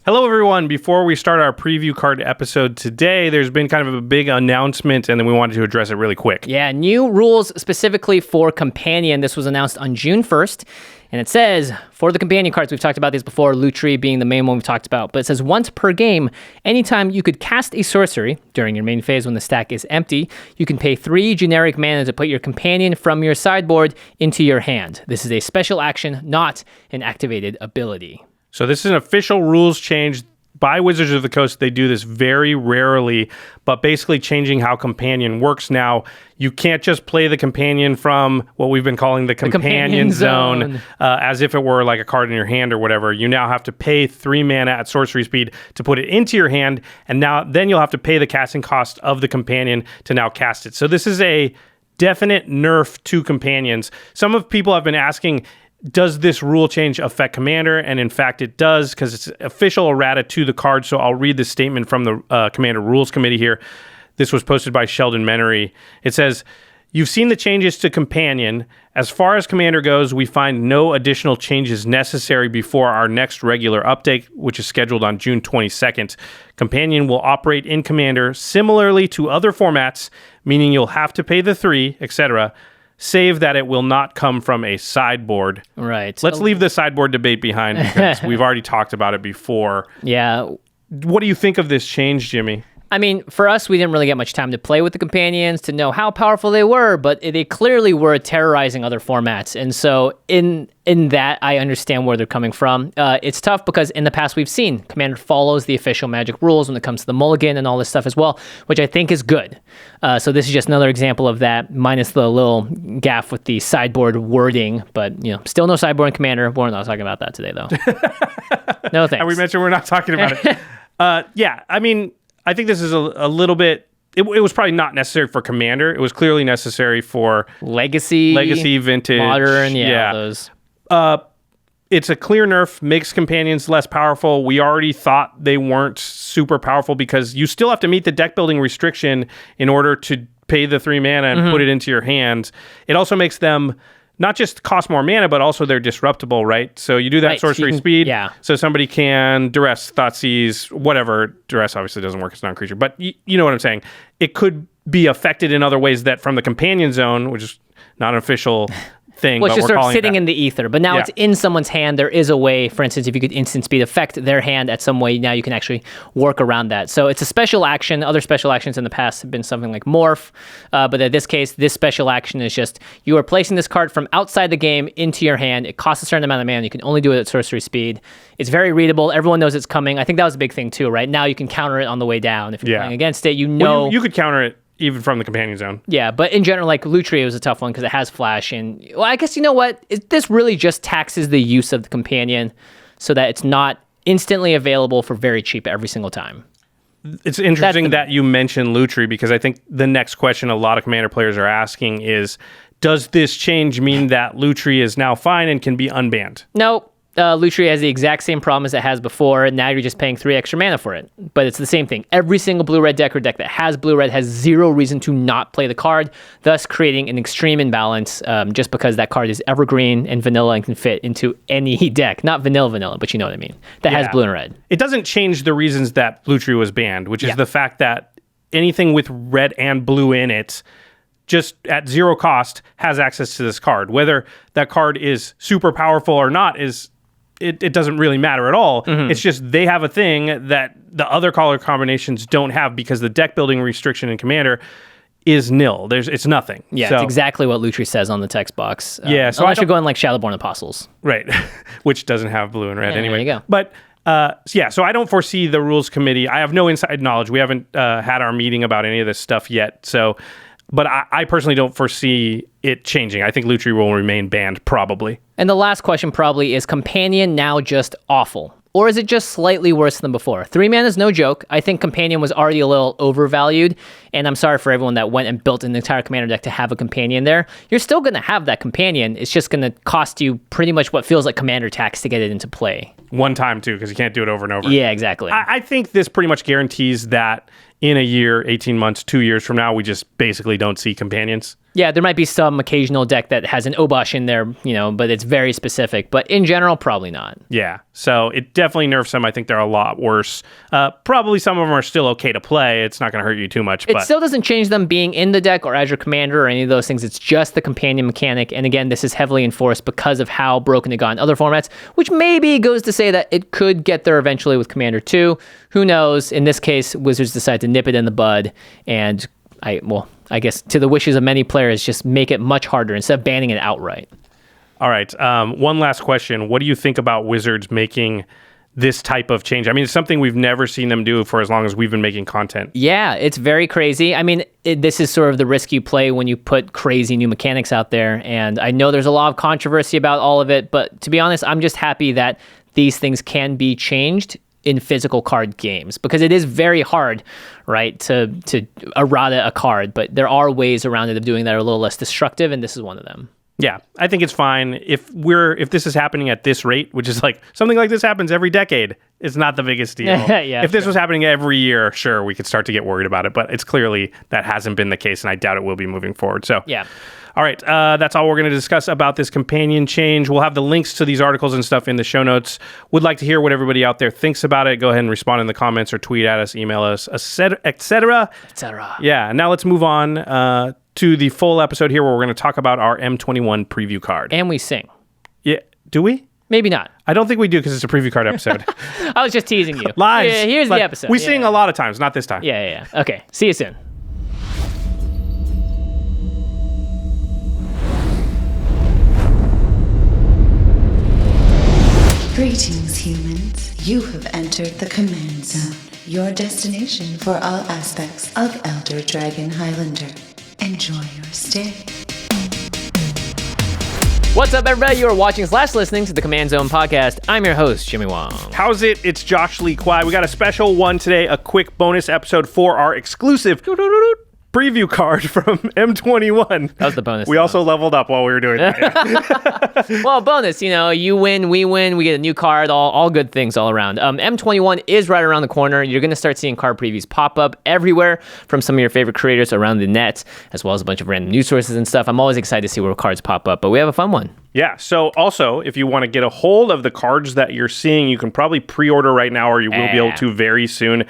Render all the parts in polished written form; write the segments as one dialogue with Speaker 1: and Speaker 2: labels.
Speaker 1: Hello, everyone. Before we start our preview card episode today, there's been kind of a big announcement, and then we wanted to address it really quick.
Speaker 2: Yeah, new rules specifically for Companion. This was announced on June 1st, and it says, for the Companion cards, we've talked about these before, Lutri being the main one we've talked about, but it says once per game, anytime you could cast a sorcery during your main phase when the stack is empty, you can pay 3 generic mana to put your Companion from your sideboard into your hand. This is a special action, not an activated ability.
Speaker 1: So this is an official rules change by Wizards of the Coast. They do this very rarely, but basically changing how Companion works now. You can't just play the Companion from what we've been calling the Companion Zone as if it were like a card in your hand or whatever. You now have to pay 3 mana at sorcery speed to put it into your hand, and then you'll have to pay the casting cost of the Companion to now cast it. So this is a definite nerf to Companions. Some of people have been asking, does this rule change affect Commander? And in fact, it does, because it's official errata to the card. So I'll read the statement from the Commander Rules Committee here. This was posted by Sheldon Menery. It says, "You've seen the changes to Companion. As far as Commander goes, we find no additional changes necessary before our next regular update, which is scheduled on June 22nd. Companion will operate in Commander similarly to other formats, meaning you'll have to pay the 3, etc., save that it will not come from a sideboard."
Speaker 2: Right.
Speaker 1: Let's leave the sideboard debate behind because we've already talked about it before.
Speaker 2: Yeah.
Speaker 1: What do you think of this change, Jimmy?
Speaker 2: I mean, for us, we didn't really get much time to play with the Companions to know how powerful they were, but they clearly were terrorizing other formats. And so in that, I understand where they're coming from. It's tough because in the past we've seen Commander follows the official Magic rules when it comes to the mulligan and all this stuff as well, which I think is good. So this is just another example of that, minus the little gaff with the sideboard wording, but still no sideboard in Commander. We're not talking about that today, though. No thanks.
Speaker 1: And we mentioned we're not talking about it. Yeah, I mean, I think this is a little bit... It was probably not necessary for Commander. It was clearly necessary for...
Speaker 2: Legacy,
Speaker 1: Vintage.
Speaker 2: Modern, those.
Speaker 1: It's a clear nerf, makes Companions less powerful. We already thought they weren't super powerful because you still have to meet the deck building restriction in order to pay the 3 mana and put it into your hand. It also makes them... not just cost more mana, but also they're disruptible, right? So you do that sorcery speed, so somebody can duress, Thoughtseize, whatever. Duress obviously doesn't work as a non-creature, but you know what I'm saying. It could be affected in other ways that from the Companion Zone, which is not an official thing.
Speaker 2: Well, it's
Speaker 1: but
Speaker 2: just
Speaker 1: we're
Speaker 2: sort of sitting
Speaker 1: that.
Speaker 2: in the ether, but now it's in someone's hand. There is a way, for instance, if you could instant speed affect their hand at some way, now you can actually work around that. So it's a special action. Other special actions in the past have been something like Morph, but in this case, this special action is just you are placing this card from outside the game into your hand. It costs a certain amount of mana. You can only do it at sorcery speed. It's very readable. Everyone knows it's coming. I think that was a big thing too, right? Now you can counter it on the way down. If you're playing against it,
Speaker 1: Well, you could counter it even from the Companion Zone.
Speaker 2: Yeah, but in general, like Lutri was a tough one because it has flash. And well, I guess you know what? This really just taxes the use of the Companion so that it's not instantly available for very cheap every single time.
Speaker 1: It's interesting that you mentioned Lutri because I think the next question a lot of Commander players are asking is, does this change mean that Lutri is now fine and can be unbanned?
Speaker 2: Nope. Lutri has the exact same problem as it has before. Now you're just paying 3 extra mana for it. But it's the same thing. Every single blue-red deck or deck that has blue-red has zero reason to not play the card, thus creating an extreme imbalance just because that card is evergreen and vanilla and can fit into any deck. Not vanilla, but you know what I mean. That has blue and red.
Speaker 1: It doesn't change the reasons that Lutri was banned, which is the fact that anything with red and blue in it just at 0 cost has access to this card. Whether that card is super powerful or not is... It doesn't really matter at all. It's just they have a thing that the other color combinations don't have because the deck building restriction in Commander is nil. It's nothing.
Speaker 2: Yeah, it's exactly what Lutri says on the text box.
Speaker 1: So
Speaker 2: unless you're going like Shadowborn Apostles.
Speaker 1: Right, which doesn't have blue and red anyway.
Speaker 2: There you go.
Speaker 1: But so I don't foresee the rules committee. I have no inside knowledge. We haven't had our meeting about any of this stuff yet. So, but I personally don't foresee it changing. I think Lutri will remain banned probably. And
Speaker 2: the last question probably is Companion now just awful? Or is it just slightly worse than before? 3 mana is no joke. I think Companion was already a little overvalued, and I'm sorry for everyone that went and built an entire Commander deck to have a Companion there. You're still going to have that Companion. It's just going to cost you pretty much what feels like Commander tax to get it into play.
Speaker 1: One time, too, because you can't do it over and over.
Speaker 2: Yeah, exactly.
Speaker 1: I think this pretty much guarantees that in a year, 18 months, 2 years from now, we just basically don't see companions.
Speaker 2: Yeah, there might be some occasional deck that has an Obosh in there, but it's very specific. But in general, probably not.
Speaker 1: Yeah, so it definitely nerfs them. I think they're a lot worse. Probably some of them are still okay to play. It's not going to hurt you too much.
Speaker 2: It still doesn't change them being in the deck or as your commander or any of those things. It's just the companion mechanic. And again, this is heavily enforced because of how broken it got in other formats, which maybe goes to say that it could get there eventually with Commander 2. Who knows? In this case, Wizards decide to nip it in the bud and I guess to the wishes of many players, just make it much harder instead of banning it outright.
Speaker 1: All right. One last question. What do you think about Wizards making this type of change? I mean, it's something we've never seen them do for as long as we've been making content.
Speaker 2: Yeah, it's very crazy. I mean, this is sort of the risk you play when you put crazy new mechanics out there. And I know there's a lot of controversy about all of it, but to be honest, I'm just happy that these things can be changed in physical card games, because it is very hard, right, to errata a card, but there are ways around it of doing that are a little less destructive, and this is one of them.
Speaker 1: Yeah, I think it's fine. If this is happening at this rate, which is like something like this happens every decade, it's not the biggest deal.
Speaker 2: Yeah,
Speaker 1: if this was happening every year, sure, we could start to get worried about it, but it's clearly that hasn't been the case, and I doubt it will be moving forward. So
Speaker 2: yeah.
Speaker 1: All right, that's all we're going to discuss about this companion change. We'll have the links to these articles and stuff in the show notes. Would like to hear what everybody out there thinks about it. Go ahead and respond in the comments or tweet at us, email us, etc., etc. Yeah, now let's move on to the full episode here where we're going to talk about our M21 preview card.
Speaker 2: And we sing.
Speaker 1: Yeah, do we?
Speaker 2: Maybe not.
Speaker 1: I don't think we do because it's a preview card episode.
Speaker 2: I was just teasing you.
Speaker 1: Lies.
Speaker 2: Yeah, here's the episode.
Speaker 1: We sing a lot of times, not this time.
Speaker 2: Yeah. Okay, see you soon.
Speaker 3: Greetings, humans. You have entered the Command Zone, your destination for all aspects of Elder Dragon Highlander. Enjoy your stay.
Speaker 2: What's up, everybody? You are watching / listening to the Command Zone podcast. I'm your host, Jimmy Wong.
Speaker 1: How's it? It's Josh Lee Kwai. We got a special one today, a quick bonus episode for our exclusive preview card from M21.
Speaker 2: That was the bonus.
Speaker 1: We also leveled up while we were doing that.
Speaker 2: Well, bonus, you win, we get a new card, all good things all around. M21 is right around the corner. You're going to start seeing card previews pop up everywhere from some of your favorite creators around the net, as well as a bunch of random news sources and stuff. I'm always excited to see where cards pop up, but we have a fun one.
Speaker 1: Yeah, so also, if you want to get a hold of the cards that you're seeing, you can probably pre-order right now, or you will be able to very soon.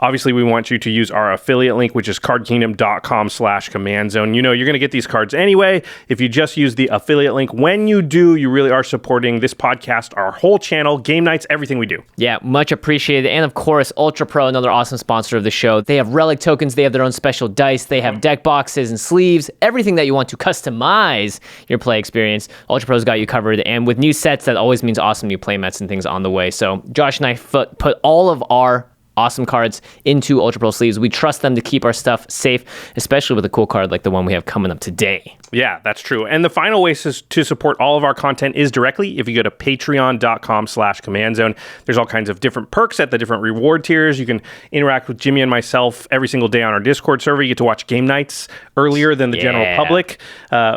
Speaker 1: Obviously, we want you to use our affiliate link, which is cardkingdom.com/commandzone. You're going to get these cards anyway. If you just use the affiliate link, when you do, you really are supporting this podcast, our whole channel, game nights, everything we do.
Speaker 2: Yeah, much appreciated. And of course, UltraPro, another awesome sponsor of the show. They have relic tokens. They have their own special dice. They have deck boxes and sleeves, everything that you want to customize your play experience. UltraPro's got you covered. And with new sets, that always means awesome new playmats and things on the way. So Josh and I put all of our awesome cards into UltraPro sleeves. We trust them to keep our stuff safe, especially with a cool card like the one we have coming up today.
Speaker 1: Yeah, that's true. And the final way to support all of our content is directly if you go to patreon.com/commandzone. There's all kinds of different perks at the different reward tiers. You can interact with Jimmy and myself every single day on our Discord server. You get to watch game nights earlier than the general public.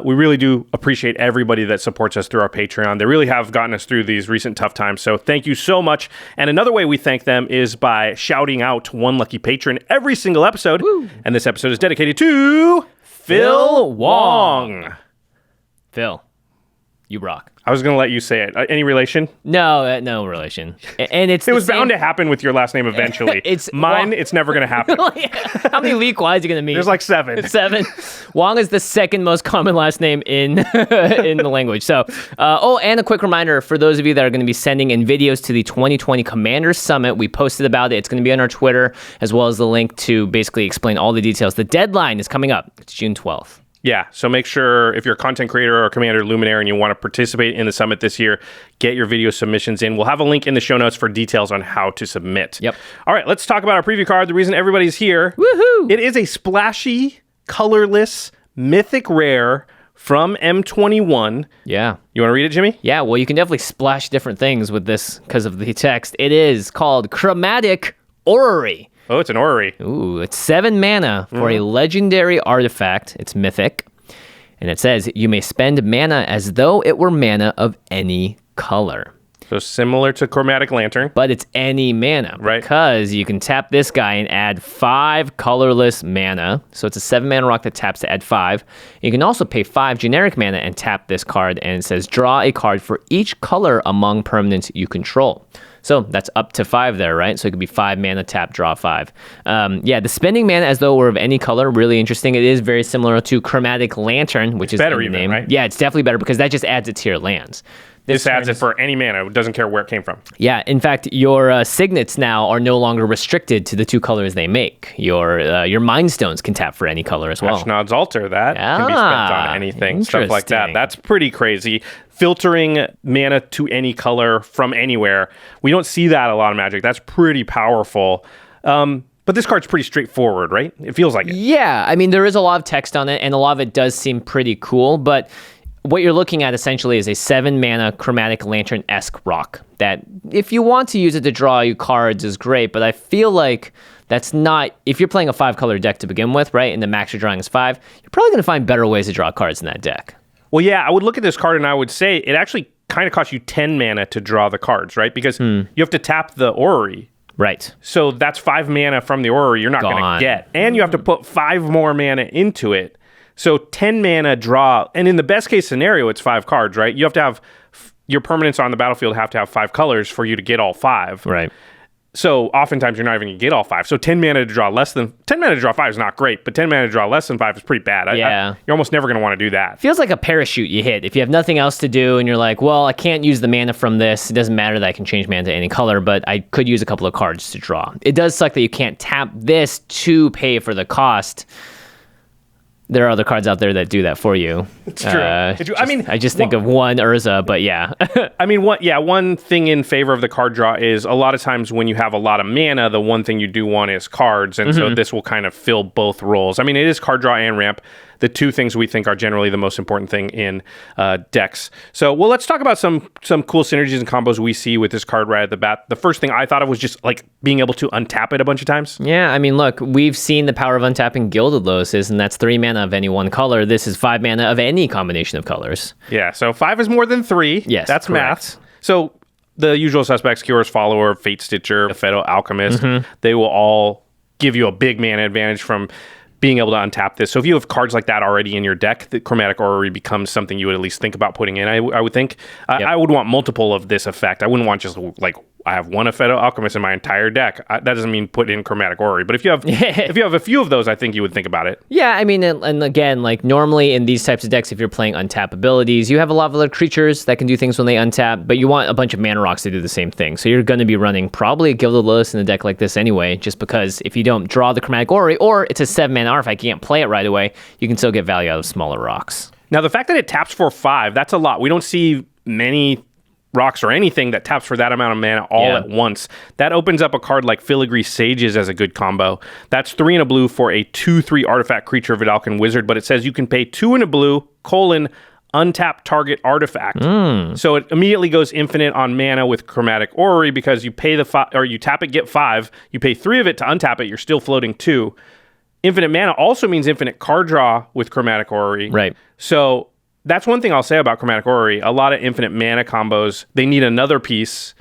Speaker 1: We really do appreciate everybody that supports us through our Patreon. They really have gotten us through these recent tough times. So thank you so much. And another way we thank them is by shouting out one lucky patron every single episode. Woo. And this episode is dedicated to Phil Wong.
Speaker 2: Phil, you rock.
Speaker 1: I was going to let you say it. Any relation?
Speaker 2: No, no relation. And it
Speaker 1: was bound to happen with your last name eventually. It's never going to happen.
Speaker 2: How many Lee Kwais are you going to meet?
Speaker 1: There's like 7.
Speaker 2: 7. Wong is the second most common last name in in the language. So, and a quick reminder for those of you that are going to be sending in videos to the 2020 Commanders Summit. We posted about it. It's going to be on our Twitter, as well as the link to basically explain all the details. The deadline is coming up. It's June 12th.
Speaker 1: Yeah, so make sure if you're a content creator or a Commander Luminary and you want to participate in the summit this year, get your video submissions in. We'll have a link in the show notes for details on how to submit.
Speaker 2: Yep.
Speaker 1: All right, let's talk about our preview card. The reason everybody's here.
Speaker 2: Woohoo!
Speaker 1: It is a splashy, colorless, mythic rare from M21.
Speaker 2: Yeah.
Speaker 1: You want to read it, Jimmy?
Speaker 2: Yeah, well, you can definitely splash different things with this because of the text. It is called Chromatic Orrery.
Speaker 1: Oh, it's an orrery.
Speaker 2: Ooh, it's 7 mana for a legendary artifact. It's mythic. And it says, you may spend mana as though it were mana of any color.
Speaker 1: So similar to Chromatic Lantern.
Speaker 2: But it's any mana.
Speaker 1: Right.
Speaker 2: Because you can tap this guy and add 5 colorless mana. So it's a 7-mana rock that taps to add 5. You can also pay 5 generic mana and tap this card, and it says draw a card for each color among permanents you control. So that's up to 5 there, right? So it could be 5 mana, tap, draw 5. The spending mana as though it were of any color, really interesting. It is very similar to Chromatic Lantern, which is
Speaker 1: better
Speaker 2: in the
Speaker 1: even,
Speaker 2: name.
Speaker 1: right?
Speaker 2: Yeah, it's definitely better because that just adds it to your lands.
Speaker 1: This adds it for any mana. It doesn't care where it came from.
Speaker 2: Yeah, in fact, your signets now are no longer restricted to the 2 colors they make. Your Mind Stones can tap for any color as well.
Speaker 1: Ashnod's Altar, that can be spent on anything, stuff like that.
Speaker 2: Interesting.
Speaker 1: That's pretty crazy. Filtering mana to any color from anywhere. We don't see that a lot of Magic. That's pretty powerful. But this card's pretty straightforward, right? It feels like it.
Speaker 2: Yeah, I mean, there is a lot of text on it, and a lot of it does seem pretty cool, but what you're looking at essentially is a 7-mana Chromatic Lantern-esque rock that if you want to use it to draw you cards is great, but I feel like that's not, if you're playing a 5-color deck to begin with, right, and the max you're drawing is 5, you're probably going to find better ways to draw cards in that deck.
Speaker 1: Well, yeah, I would look at this card and I would say it actually kind of costs you 10 mana to draw the cards, right? Because you have to tap the Orrery.
Speaker 2: Right.
Speaker 1: So that's 5 mana from the Orrery you're not going to get. And you have to put 5 more mana into it. So 10 mana draw, and in the best case scenario, it's 5 cards, right? You have to have, your permanents on the battlefield have to have 5 colors for you to get all 5.
Speaker 2: Right.
Speaker 1: So oftentimes you're not even going to get all 5. So 10 mana to draw 10 mana to draw 5 is not great, but 10 mana to draw less than 5 is pretty bad.
Speaker 2: Yeah.
Speaker 1: You're almost never going to want to do that.
Speaker 2: Feels like a parachute you hit. If you have nothing else to do and you're like, well, I can't use the mana from this. It doesn't matter that I can change mana to any color, but I could use a couple of cards to draw. It does suck that you can't tap this to pay for the cost. There are other cards out there that do that for you.
Speaker 1: It's true.
Speaker 2: I just think of one Urza, but yeah.
Speaker 1: I mean, one thing in favor of the card draw is a lot of times when you have a lot of mana, the one thing you do want is cards, and so this will kind of fill both roles. I mean, it is card draw and ramp, the 2 things we think are generally the most important thing in decks. So, well, let's talk about some cool synergies and combos we see with this card right at the bat. The first thing I thought of was just like being able to untap it a bunch of times.
Speaker 2: Yeah, I mean, look, we've seen the power of untapping Gilded Lotuses, and that's 3 mana of any one color. This is 5 mana of any combination of colors.
Speaker 1: Yeah, so 5 is more than 3.
Speaker 2: Yes,
Speaker 1: that's
Speaker 2: correct.
Speaker 1: math. So the usual suspects, Curious Follower, Fate Stitcher, Phaedo Alchemist, they will all give you a big mana advantage from being able to untap this. So if you have cards like that already in your deck, the Chromatic Orrery becomes something you would at least think about putting in, I would think.
Speaker 2: Yep.
Speaker 1: I would want multiple of this effect. I wouldn't want just like, I have one Phaedo Alchemist in my entire deck. That doesn't mean put in Chromatic Orrery. But if you have a few of those, I think you would think about it.
Speaker 2: Yeah, I mean, and again, like normally in these types of decks, if you're playing untap abilities, you have a lot of other creatures that can do things when they untap, but you want a bunch of mana rocks to do the same thing. So you're going to be running probably a Gilded Lotus in a deck like this anyway, just because if you don't draw the Chromatic Orrery, or it's a 7-mana artifact, you can't play it right away, you can still get value out of smaller rocks.
Speaker 1: Now, the fact that it taps for 5, that's a lot. We don't see many rocks or anything that taps for that amount of mana all at once. That opens up a card like Filigree Sages as a good combo. That's 3 and a blue for a 2/3 artifact creature, Vidalcan Wizard, but it says you can pay 2 and a blue, untap target artifact. So it immediately goes infinite on mana with Chromatic Orrery because you pay you tap it, get 5, you pay 3 of it to untap it, you're still floating 2. Infinite mana also means infinite card draw with Chromatic Orrery.
Speaker 2: Right.
Speaker 1: So that's one thing I'll say about Chromatic Orrery. A lot of infinite mana combos, they need another piece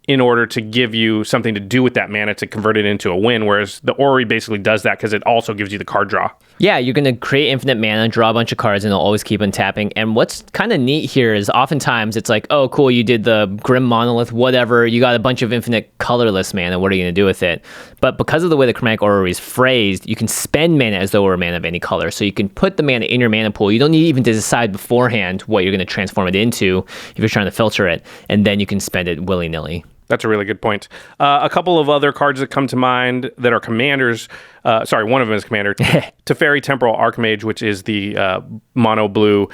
Speaker 1: in order to give you something to do with that mana to convert it into a win, whereas the Orrery basically does that because it also gives you the card draw.
Speaker 2: Yeah, you're going to create infinite mana, draw a bunch of cards, and it'll always keep untapping. And what's kind of neat here is oftentimes it's like, oh, cool, you did the Grim Monolith, whatever, you got a bunch of infinite colorless mana, what are you going to do with it? But because of the way the Chromatic Orrery is phrased, you can spend mana as though it were a mana of any color. So you can put the mana in your mana pool. You don't need even to decide beforehand what you're going to transform it into if you're trying to filter it, and then you can spend it willy-nilly.
Speaker 1: That's a really good point. A couple of other cards that come to mind that are commanders. One of them is commander. Teferi Temporal Archmage, which is the mono blue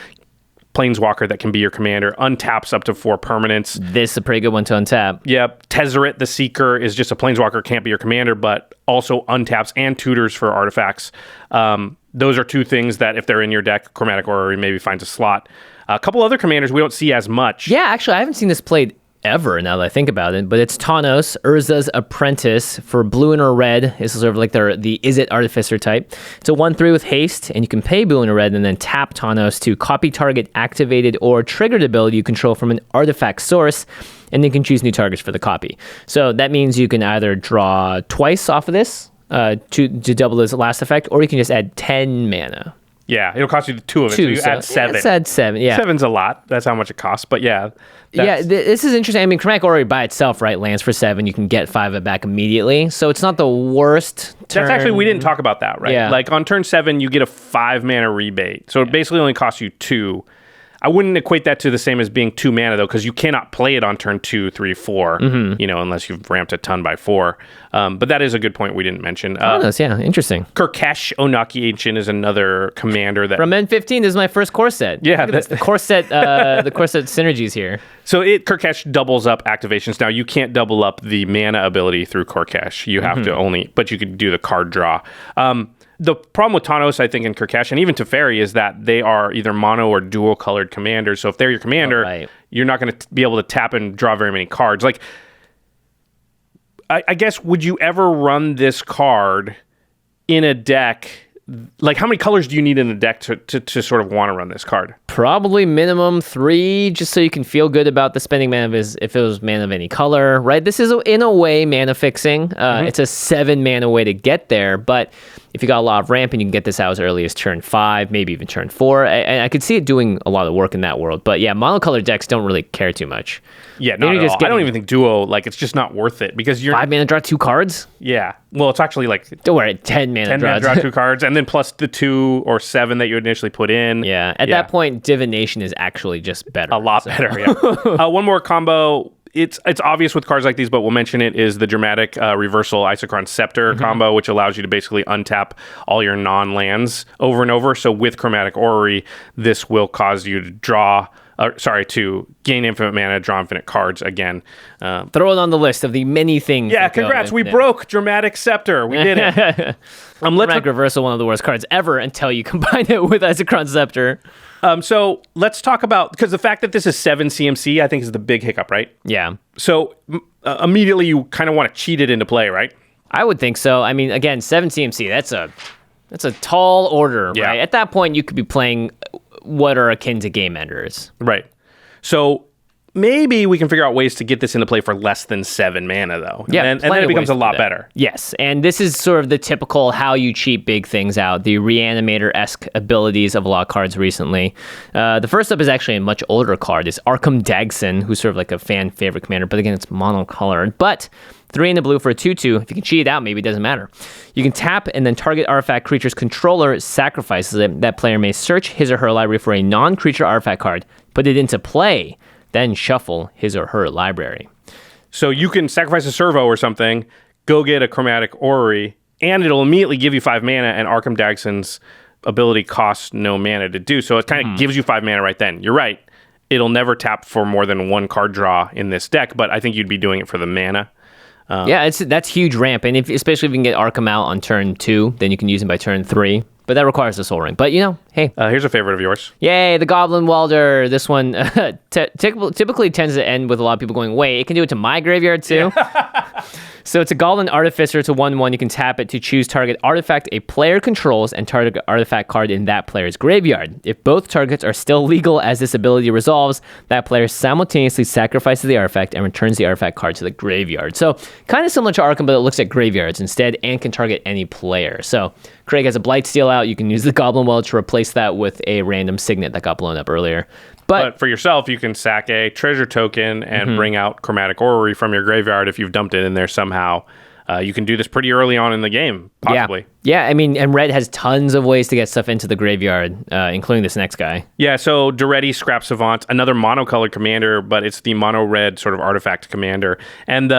Speaker 1: planeswalker that can be your commander. Untaps up to 4 permanents.
Speaker 2: This is a pretty good one to untap.
Speaker 1: Yep. Tezzeret the Seeker is just a planeswalker, can't be your commander, but also untaps and tutors for artifacts. Those are 2 things that if they're in your deck, Chromatic Orrery maybe finds a slot. A couple other commanders we don't see as much.
Speaker 2: Yeah, actually, I haven't seen this played ever, now that I think about it. But it's Tawnos, Urza's Apprentice for blue and or red. This is sort of like the Is It Artificer type. It's a 1/3 with haste, and you can pay blue and or red and then tap Tawnos to copy target activated or triggered ability you control from an artifact source, and then you can choose new targets for the copy. So that means you can either draw twice off of this to double this last effect, or you can just add 10 mana.
Speaker 1: Yeah, it'll cost you 2 of it, so you add 7.
Speaker 2: Let's add 7, yeah.
Speaker 1: 7's a lot. That's how much it costs, but yeah.
Speaker 2: This is interesting. I mean, Chromatic Orrery by itself, right, lands for 7. You can get 5 of it back immediately, so it's not the worst turn.
Speaker 1: That's actually, we didn't talk about that, right?
Speaker 2: Yeah.
Speaker 1: Like on turn 7, you get a 5 mana rebate, so it basically only costs you 2. I wouldn't equate that to the same as being 2 mana, though, because you cannot play it on turn 2, 3, 4, unless you've ramped a ton by 4. But that is a good point we didn't mention.
Speaker 2: Yeah, interesting.
Speaker 1: Kurkesh Onaki Ancient is another commander that...
Speaker 2: From N15, this is my first core set.
Speaker 1: Yeah.
Speaker 2: The core set synergies here.
Speaker 1: So Kurkesh doubles up activations. Now, you can't double up the mana ability through Kurkesh. You have to only... But you can do the card draw. The problem with Tawnos, I think, and Kurkesh, and even Teferi, is that they are either mono or dual colored commanders. So if they're your commander, you're not going to be able to tap and draw very many cards. Like, I guess, would you ever run this card in a deck? Like, how many colors do you need in the deck to sort of want to run this card?
Speaker 2: Probably minimum 3, just so you can feel good about the spending mana if it was mana of any color, right? This is, in a way, mana fixing. It's a 7 mana way to get there, but if you got a lot of ramp and you can get this out as early as turn 5, maybe even turn 4, I could see it doing a lot of work in that world. But yeah, monocolored decks don't really care too much.
Speaker 1: Yeah, not at all. I don't even think duo, like, it's just not worth it because you're...
Speaker 2: 5 mana draw 2 cards?
Speaker 1: Yeah. Well, it's actually like...
Speaker 2: Don't worry, 10 mana
Speaker 1: 10 mana draw 2 cards, and then plus the 2 or 7 that you initially put in.
Speaker 2: Yeah, at that point, Divination is actually just better.
Speaker 1: A lot better, yeah. One more combo... It's obvious with cards like these, but we'll mention it, is the dramatic reversal Isochron Scepter combo, which allows you to basically untap all your non-lands over and over. So with Chromatic Orrery, this will cause you to to gain infinite mana, draw infinite cards again.
Speaker 2: Throw it on the list of the many things.
Speaker 1: Yeah, congrats. We broke Dramatic Scepter. We did it.
Speaker 2: Dramatic Reversal, one of the worst cards ever until you combine it with Isochron Scepter.
Speaker 1: So let's talk about, because the fact that this is 7 CMC, I think is the big hiccup, right?
Speaker 2: Yeah.
Speaker 1: So immediately you kind of want to cheat it into play, right?
Speaker 2: I would think so. I mean, again, 7 CMC, that's a tall order, right? At that point, you could be playing what are akin to game enders.
Speaker 1: Right. So maybe we can figure out ways to get this into play for less than 7 mana, though.
Speaker 2: Yeah,
Speaker 1: and then it becomes a lot better.
Speaker 2: Yes, and this is sort of the typical how you cheat big things out, the Reanimator-esque abilities of a lot of cards recently. The first up is actually a much older card. It's Arkham Dagson, who's sort of like a fan favorite commander, but again, it's monocolored. But 3 in the blue for a 2/2. If you can cheat it out, maybe it doesn't matter. You can tap and then target artifact creature's controller sacrifices it. That player may search his or her library for a non-creature artifact card, put it into play, then shuffle his or her library.
Speaker 1: So you can sacrifice a servo or something, go get a Chromatic Orrery, and it'll immediately give you 5 mana, and Arkham Dagson's ability costs no mana to do. So it kind of gives you 5 mana right then. You're right. It'll never tap for more than 1 card draw in this deck, but I think you'd be doing it for the mana.
Speaker 2: That's huge ramp, and especially if you can get Arkham out on turn 2, then you can use him by turn 3. But that requires a Soul Ring. But, hey.
Speaker 1: Here's a favorite of yours.
Speaker 2: Yay, the Goblin Welder. This one typically tends to end with a lot of people going, wait, it can do it to my graveyard too? So it's a Goblin Artificer. It's a 1/1. You can tap it to choose target artifact a player controls and target artifact card in that player's graveyard. If both targets are still legal as this ability resolves, that player simultaneously sacrifices the artifact and returns the artifact card to the graveyard. So kind of similar to Arkham, but it looks at graveyards instead and can target any player. So Craig has a Blightsteel out. You can use the Goblin Welder to replace that with a random Signet that got blown up earlier. But
Speaker 1: for yourself, you can sack a treasure token and bring out Chromatic Orrery from your graveyard if you've dumped it in there somehow. You can do this pretty early on in the game, possibly.
Speaker 2: Yeah, I mean, and Red has tons of ways to get stuff into the graveyard, including this next guy. Yeah,
Speaker 1: so Duretti Scrap Savant, another monocolored commander, but it's the mono-red sort of artifact commander. And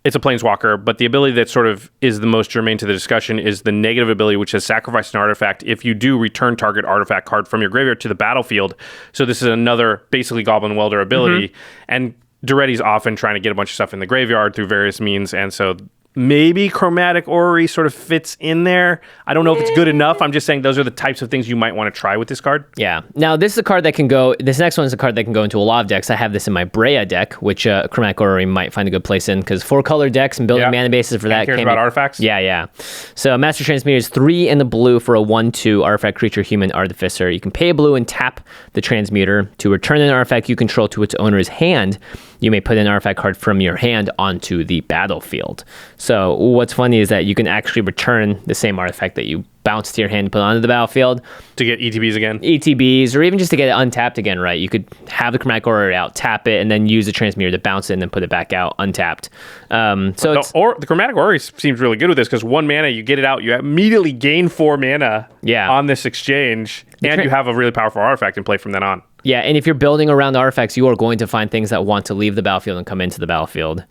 Speaker 1: it's a planeswalker, but the ability that sort of is the most germane to the discussion is the negative ability, which says sacrifice an artifact if you do return target artifact card from your graveyard to the battlefield. So this is another basically Goblin Welder ability. And Duretti's often trying to get a bunch of stuff in the graveyard through various means, and so maybe Chromatic Orrery sort of fits in there. I don't know if it's good enough. I'm just saying those are the types of things you might want to try with this card.
Speaker 2: Yeah. Now, this is a card that can go... This next one is a card that can go into a lot of decks. I have this in my Brea deck, which Chromatic Orrery might find a good place in, because 4-color decks and building mana bases for that...
Speaker 1: Cares about artifacts?
Speaker 2: Yeah. So Master Transmuter is 3 in the blue for a 1/2 artifact creature human artificer. You can pay a blue and tap the Transmuter to return an artifact you control to its owner's hand. You may put an artifact card from your hand onto the battlefield. So what's funny is that you can actually return the same artifact that you bounced to your hand and put onto the battlefield.
Speaker 1: To get ETBs again?
Speaker 2: ETBs, or even just to get it untapped again, right? You could have the Chromatic Orrery out, tap it, and then use the Transmuter to bounce it and then put it back out untapped.
Speaker 1: The Chromatic Orrery seems really good with this, because 1 mana, you get it out, you immediately gain 4 mana on this exchange, and you have a really powerful artifact in play from then on.
Speaker 2: Yeah, and if you're building around artifacts, you are going to find things that want to leave the battlefield and come into the battlefield.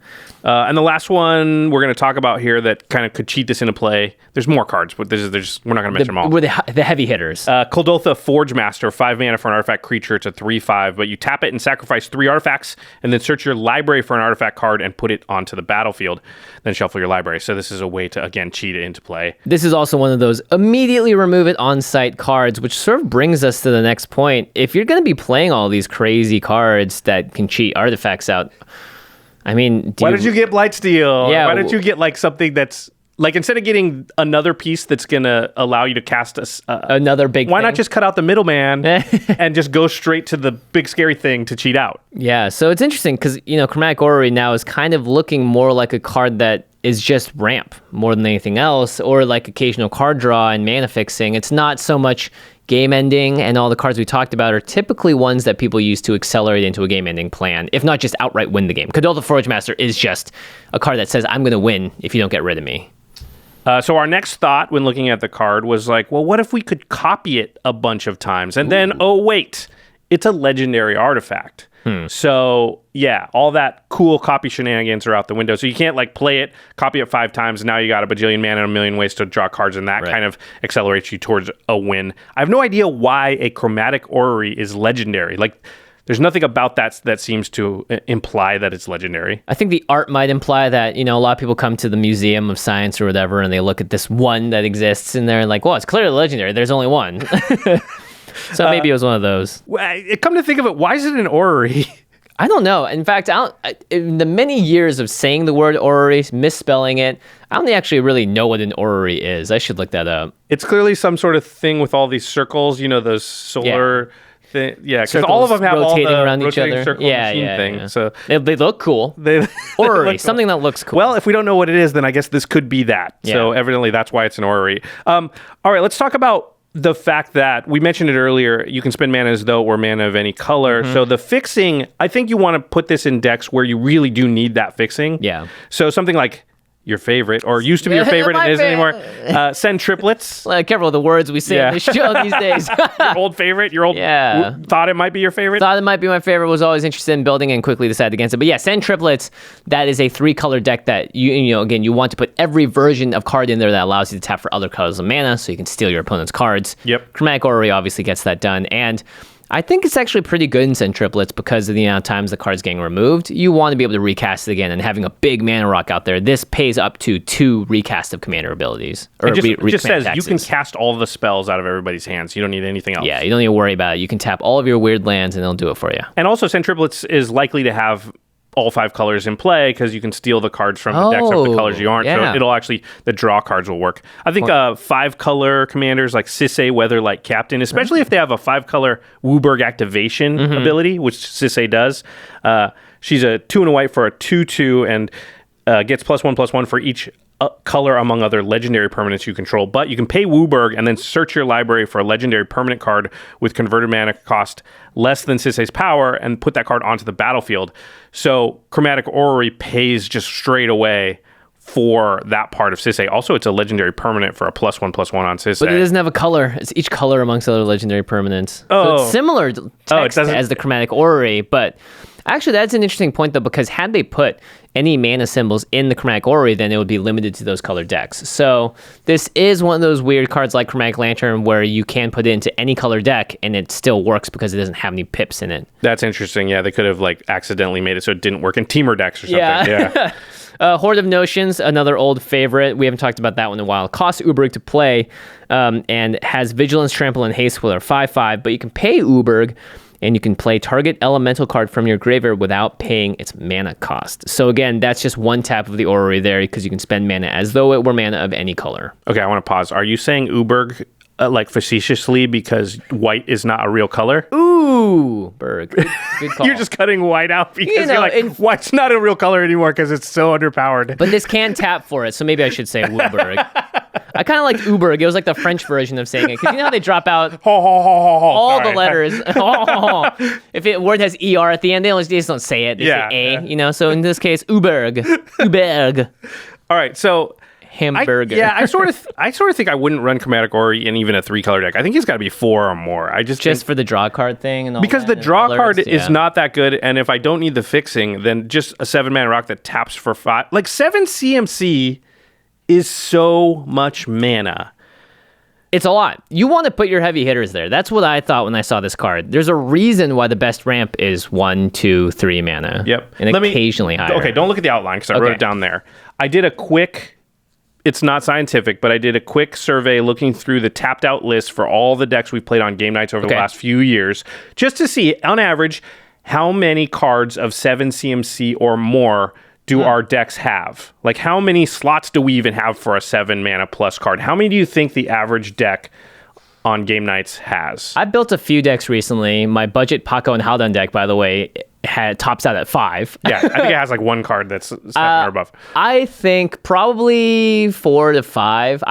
Speaker 1: And the last one we're going to talk about here that kind of could cheat this into play. There's more cards, but we're not going to mention them all.
Speaker 2: We're the heavy hitters.
Speaker 1: Kuldotha Forge Master, 5 mana for an artifact creature. It's a 3/5, but you tap it and sacrifice 3 artifacts, and then search your library for an artifact card and put it onto the battlefield. Then shuffle your library. So this is a way to, again, cheat it into play.
Speaker 2: This is also one of those immediately remove it on-site cards, which sort of brings us to the next point. If you're going to be playing all these crazy cards that can cheat artifacts out, I mean...
Speaker 1: Why did you get Blightsteel?
Speaker 2: Yeah,
Speaker 1: Why don't you get like something that's... Like, instead of getting another piece that's going to allow you to cast
Speaker 2: another big
Speaker 1: Why
Speaker 2: thing?
Speaker 1: not just cut out the middleman and just go straight to the big scary thing to cheat out?
Speaker 2: Yeah, so it's interesting because, Chromatic Orrery now is kind of looking more like a card that is just ramp more than anything else, or like occasional card draw and mana fixing. It's not so much game ending, and all the cards we talked about are typically ones that people use to accelerate into a game ending plan, if not just outright win the game. Kuldotha Forge Master is just a card that says, I'm going to win if you don't get rid of me.
Speaker 1: So our next thought when looking at the card was like, well, what if we could copy it a bunch of times? And then, oh, wait, it's a legendary artifact. So, yeah, all that cool copy shenanigans are out the window. So you can't, like, play it, copy it 5 times, and now you got a bajillion mana and a million ways to draw cards, and that kind of accelerates you towards a win. I have no idea why a Chromatic Orrery is legendary. Like, there's nothing about that seems to imply that it's legendary.
Speaker 2: I think the art might imply that, a lot of people come to the Museum of Science or whatever, and they look at this one that exists, and they're like, well, it's clearly legendary. There's only one. So maybe it was one of those.
Speaker 1: Come to think of it, why is it an orrery?
Speaker 2: I don't know. In fact, in the many years of saying the word orrery, misspelling it, I don't actually really know what an orrery is. I should look that up.
Speaker 1: It's clearly some sort of thing with all these circles, those solar... Yeah, because all of them have all the
Speaker 2: around each other.
Speaker 1: Circle machine thing. Yeah. So
Speaker 2: they look cool. Orrery, something that looks cool.
Speaker 1: Well, if we don't know what it is, then I guess this could be that. Yeah. So evidently that's why it's an orrery. All right, let's talk about the fact that we mentioned it earlier. You can spend mana as though it were mana of any color. So the fixing, I think you want to put this in decks where you really do need that fixing.
Speaker 2: Yeah.
Speaker 1: So something like your favorite, or used to be your favorite and isn't anymore. Send triplets.
Speaker 2: Careful with the words we say on this show these days.
Speaker 1: Your old favorite, thought it might be your favorite?
Speaker 2: Thought it might be my favorite, was always interested in building and quickly decided against it. But yeah, Send triplets, that is a 3-color deck that again, you want to put every version of card in there that allows you to tap for other colors of mana so you can steal your opponent's cards.
Speaker 1: Yep.
Speaker 2: Chromatic Orrery obviously gets that done. And I think it's actually pretty good in Send triplets because of the amount of times the card's getting removed. You want to be able to recast it again, and having a big mana rock out there, this pays up to 2 recast of commander abilities.
Speaker 1: Or it just says taxes. You can cast all the spells out of everybody's hands. You don't need anything else.
Speaker 2: Yeah, you don't need to worry about it. You can tap all of your weird lands and they'll do it for you.
Speaker 1: And also Send triplets is likely to have all 5 colors in play because you can steal the cards from the decks of the colors you aren't.
Speaker 2: Yeah.
Speaker 1: So it'll actually, the draw cards will work. I think 5-color commanders like Sisay, Weatherlight Captain, especially if they have a 5-color Wooburg activation ability, which Sisay does. She's a 2 and a white for a 2/2 and gets +1/+1 for each color among other legendary permanents you control. But you can pay Wooburg and then search your library for a legendary permanent card with converted mana cost less than Sisay's power and put that card onto the battlefield. So Chromatic Orrery pays just straight away for that part of Sisay. Also, it's a legendary permanent for a +1/+1 on Sisay.
Speaker 2: But it doesn't have a color. It's each color amongst other legendary permanents. So it's similar text as the Chromatic Orrery, but actually that's an interesting point though, because had they put any mana symbols in the Chromatic Orrery, then it would be limited to those color decks. So this is one of those weird cards like Chromatic Lantern where you can put it into any color deck and it still works because it doesn't have any pips in it.
Speaker 1: That's interesting. Yeah, they could have like accidentally made it so it didn't work in Teamer decks or something. Yeah.
Speaker 2: Horde of Notions, another old favorite. We haven't talked about that one in a while. Costs Uberg to play and has Vigilance, Trample, and Haste with our 5/5, but you can pay Uberg and you can play target elemental card from your graveyard without paying its mana cost. So again, that's just one tap of the orrery there because you can spend mana as though it were mana of any color.
Speaker 1: Okay, I want to pause. Are you saying Uberg like facetiously because white is not a real color?
Speaker 2: Ooh, Berg. Good call.
Speaker 1: You're just cutting white out because you're like, white's not a real color anymore because it's so underpowered.
Speaker 2: But this can tap for it, so maybe I should say Uberg. I kind of like Uberg. It was like the French version of saying it. Because you know how they drop out all the letters. If a word has ER at the end, they just don't say it. They say A, you know? So in this case, Uberg. Uberg.
Speaker 1: All right, so...
Speaker 2: Hamburger.
Speaker 1: I sort of think I wouldn't run Chromatic Orrery in even a 3-color deck. I think it's got to be 4 or more. I just
Speaker 2: for the draw card thing and all
Speaker 1: because
Speaker 2: that,
Speaker 1: the draw card
Speaker 2: alerts,
Speaker 1: is not that good, and if I don't need the fixing, then just a 7-mana rock that taps for 5. Like 7 CMC is so much mana.
Speaker 2: It's a lot. You want to put your heavy hitters there. That's what I thought when I saw this card. There's a reason why the best ramp is 1, 2, 3 mana.
Speaker 1: Yep.
Speaker 2: And occasionally higher.
Speaker 1: Okay, don't look at the outline because I wrote it down there. I did a quick... It's not scientific, but I did a quick survey looking through the tapped out list for all the decks we've played on game nights over the last few years, just to see, on average, how many cards of 7 CMC or more do our decks have? Like, how many slots do we even have for a 7 mana plus card? How many do you think the average deck on game nights has?
Speaker 2: I built a few decks recently. My budget Paco and Haldun deck, by the way, tops out at 5.
Speaker 1: Yeah, I think it has like 1 card that's 7 or above.
Speaker 2: I think probably 4 to 5.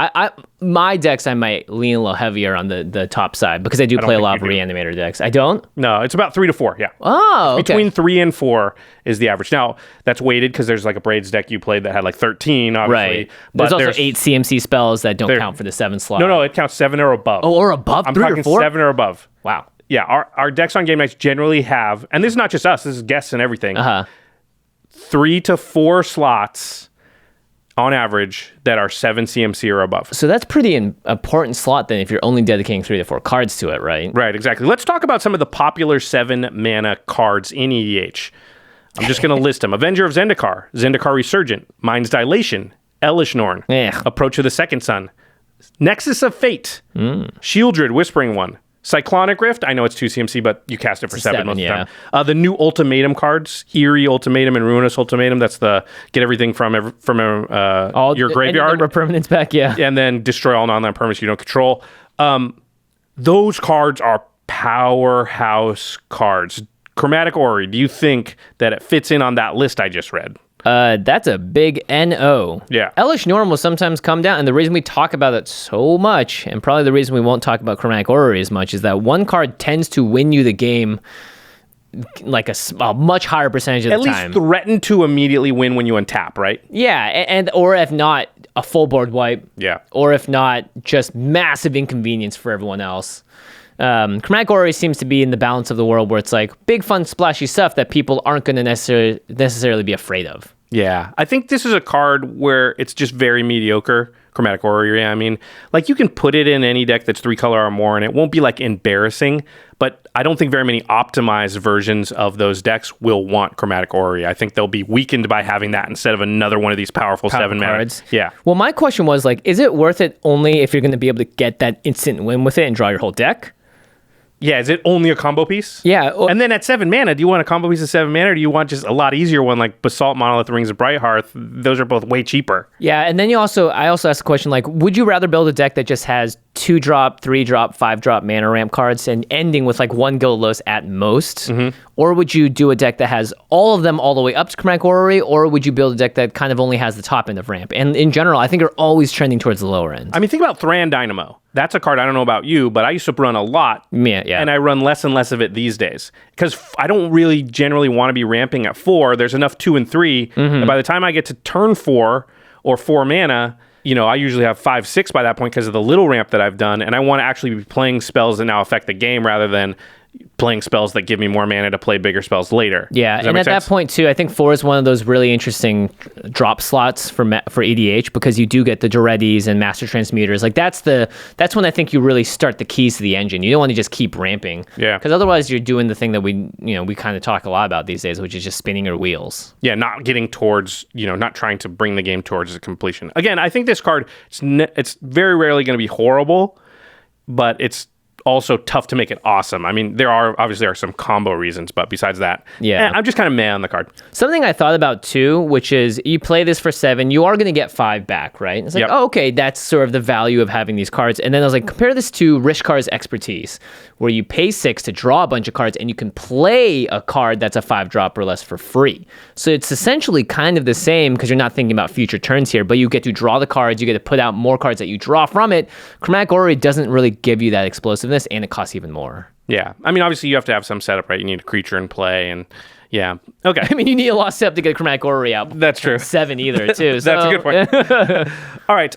Speaker 2: My decks, I might lean a little heavier on the top side because I do play a lot of Reanimator decks. I don't?
Speaker 1: No, it's about 3 to 4, yeah.
Speaker 2: Oh, okay.
Speaker 1: Between 3 and 4 is the average. Now, that's weighted because there's like a Braids deck you played that had like 13, obviously.
Speaker 2: Right. But there's also 8 CMC spells that don't count for the 7 slot.
Speaker 1: No, it counts 7 or above.
Speaker 2: Oh, or above?
Speaker 1: I'm
Speaker 2: 3
Speaker 1: talking
Speaker 2: or 4?
Speaker 1: 7 or above.
Speaker 2: Wow.
Speaker 1: Yeah, our decks on game nights generally have, and this is not just us, this is guests and everything, 3 to 4 slots on average that are 7 CMC or above.
Speaker 2: So that's pretty important slot then if you're only dedicating 3 to 4 cards to it, right?
Speaker 1: Right, exactly. Let's talk about some of the popular 7 mana cards in EDH. I'm just going to list them. Avenger of Zendikar, Zendikar Resurgent, Mind's Dilation, Elishnorn, Approach of the Second Sun, Nexus of Fate, Shieldred, Whispering One, Cyclonic Rift, I know it's 2 CMC, but you cast it for 7 most of the time. The new Ultimatum cards, Eerie Ultimatum and Ruinous Ultimatum, that's the get everything from your graveyard.
Speaker 2: All permanents back,
Speaker 1: And then destroy all non-land permanents you don't control. Those cards are powerhouse cards. Chromatic Orrery, do you think that it fits in on that list I just read?
Speaker 2: That's a big NO.
Speaker 1: Yeah.
Speaker 2: Elish Norm will sometimes come down, and the reason we talk about it so much, and probably the reason we won't talk about Chromatic Orrery as much, is that one card tends to win you the game like a much higher percentage of the time.
Speaker 1: At least threaten to immediately win when you untap, right?
Speaker 2: Yeah, and or if not, a full board wipe.
Speaker 1: Yeah.
Speaker 2: Or if not, just massive inconvenience for everyone else. Chromatic Orrery seems to be in the balance of the world where it's like big, fun, splashy stuff that people aren't going to necessarily be afraid of.
Speaker 1: Yeah, I think this is a card where it's just very mediocre. Chromatic Orrery, I mean, like you can put it in any deck that's 3-color or more, and it won't be like embarrassing. But I don't think very many optimized versions of those decks will want Chromatic Orrery. I think they'll be weakened by having that instead of another one of these powerful 7 cards. Yeah.
Speaker 2: Well, my question was like, is it worth it only if you're going to be able to get that instant win with it and draw your whole deck?
Speaker 1: Yeah, is it only a combo piece?
Speaker 2: Yeah.
Speaker 1: And then at 7 mana, do you want a combo piece of 7 mana, or do you want just a lot easier one like Basalt, Monolith, Rings of Brighthearth? Those are both way cheaper.
Speaker 2: Yeah, and then I also asked the question, like, would you rather build a deck that just has 2-drop, 3-drop, 5-drop mana ramp cards and ending with like 1 Golos at most? Mm-hmm. Or would you do a deck that has all of them all the way up to Chromatic Orrery, or would you build a deck that kind of only has the top end of ramp? And in general, I think you're always trending towards the lower end.
Speaker 1: I mean, think about Thran Dynamo. That's a card I don't know about you, but I used to run a lot.
Speaker 2: Yeah.
Speaker 1: And I run less and less of it these days because I don't really generally want to be ramping at 4. There's enough 2 and 3. Mm-hmm. And by the time I get to turn 4 or 4 mana, I usually have 5, 6 by that point because of the little ramp that I've done. And I want to actually be playing spells that now affect the game rather than, playing spells that give me more mana to play bigger spells later.
Speaker 2: Yeah, and at that point too, I think 4 is one of those really interesting drop slots for EDH, because you do get the Durettis and Master Transmuters. Like that's when I think you really start the keys to the engine. You don't want to just keep ramping.
Speaker 1: Yeah.
Speaker 2: Because otherwise you're doing the thing that we kind of talk a lot about these days, which is just spinning your wheels.
Speaker 1: Yeah, not getting towards, not trying to bring the game towards a completion. Again, I think this card, it's very rarely going to be horrible, but it's also tough to make it awesome. I mean, there are obviously some combo reasons, but besides that, I'm just kind of meh on the card.
Speaker 2: Something I thought about too, which is you play this for 7, you are going to get 5 back, right? It's like, oh, okay, that's sort of the value of having these cards. And then I was like, compare this to Rishkar's Expertise, where you pay 6 to draw a bunch of cards and you can play a card that's a 5-drop or less for free. So it's essentially kind of the same, because you're not thinking about future turns here, but you get to draw the cards, you get to put out more cards that you draw from it. Chromatic Orrery doesn't really give you that explosiveness, and it costs even more.
Speaker 1: Yeah. I mean, obviously you have to have some setup, right? You need a creature in play, and yeah. Okay.
Speaker 2: I mean, you need a lot of setup to get Chromatic Orrery out.
Speaker 1: That's true.
Speaker 2: 7 either, too. So.
Speaker 1: That's a good point. All right.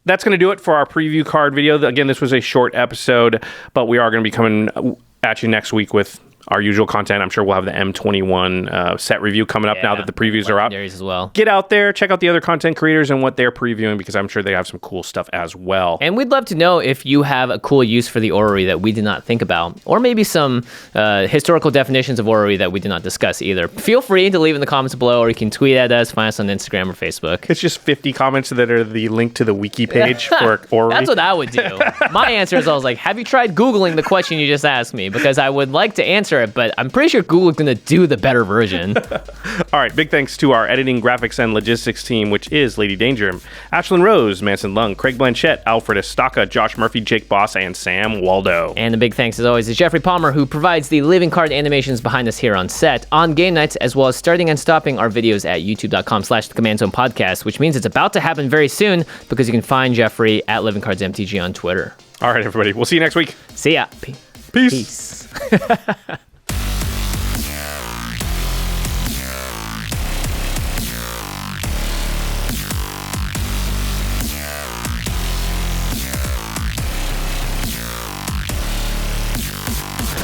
Speaker 1: That's going to do it for our preview card video. Again, this was a short episode, but we are going to be coming at you next week with our usual content. I'm sure we'll have the M21 set review coming up now that the previews are out.
Speaker 2: As well.
Speaker 1: Get out there, check out the other content creators and what they're previewing, because I'm sure they have some cool stuff as well.
Speaker 2: And we'd love to know if you have a cool use for the orrery that we did not think about, or maybe some historical definitions of orrery that we did not discuss either. Feel free to leave in the comments below, or you can tweet at us, find us on Instagram or Facebook.
Speaker 1: It's just 50 comments that are the link to the wiki page for orrery.
Speaker 2: That's what I would do. My answer is always like, have you tried Googling the question you just asked me? Because I would like to answer it, but I'm pretty sure Google's going to do the better version.
Speaker 1: All right, big thanks to our editing, graphics, and logistics team, which is Lady Danger, Ashlyn Rose, Manson Lung, Craig Blanchett, Alfred Estaca, Josh Murphy, Jake Boss, and Sam Waldo.
Speaker 2: And the big thanks, as always, is Geoffrey Palmer, who provides the living card animations behind us here on set, on game nights, as well as starting and stopping our videos at youtube.com/thecommandZonePodcast, which means it's about to happen very soon, because you can find Geoffrey at LivingCardsMTG on Twitter.
Speaker 1: All right, everybody. We'll see you next week.
Speaker 2: See ya.
Speaker 1: Peace.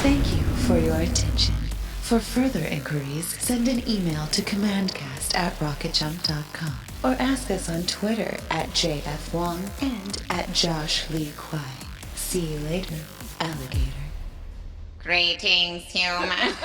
Speaker 3: Thank you for your attention. For further inquiries, send an email to commandcast@rocketjump.com or ask us on Twitter at JFWong and at Josh Lee Kwai. See you later, alligator.
Speaker 4: Greetings, humans.